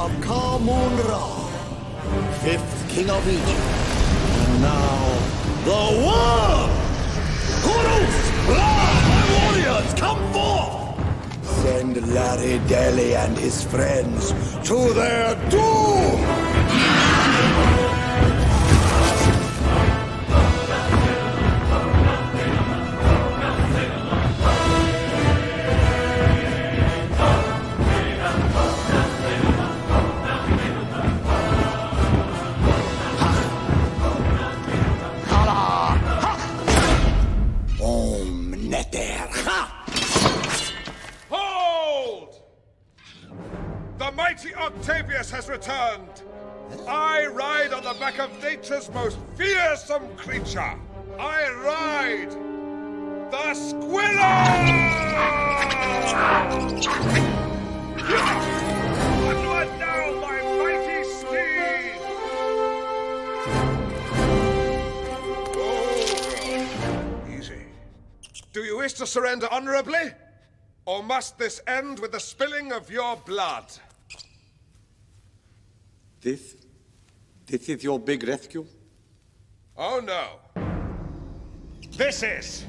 of Ka-Mun-Ra, 5th king of Egypt. And now, the world! Horus! Ra! My warriors, come forth! Send Larry Deli and his friends to their doom! Hold! The mighty Octavius has returned. I ride on the back of nature's most fearsome creature. I ride the Squilla! Onward now, my mighty steed! Oh, easy. Do you wish to surrender honorably? Or must this end with the spilling of your blood? This is your big rescue? Oh, no. This is.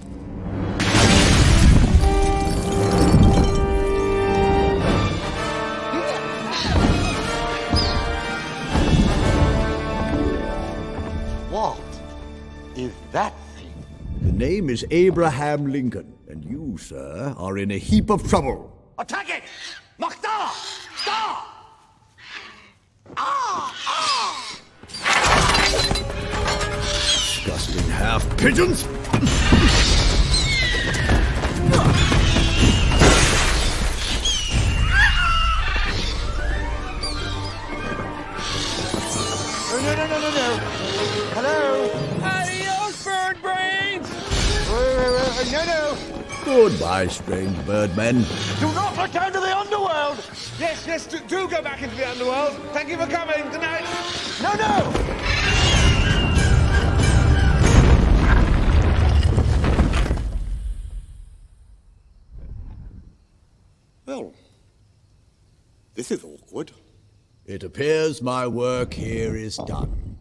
What is that thing? The name is Abraham Lincoln, and you, sir, are in a heap of trouble. Attack it! Makta! Star! Ah! Ah! Disgusting half-pigeons! No. Hello? Adios, bird brains! No. Goodbye, strange birdmen. Do not return to the underworld! Yes, do go back into the underworld. Thank you for coming. Good night. No! Well, this is awkward. It appears my work here is done.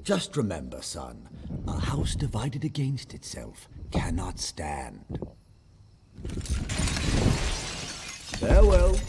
Just remember, son, a house divided against itself cannot stand. Farewell.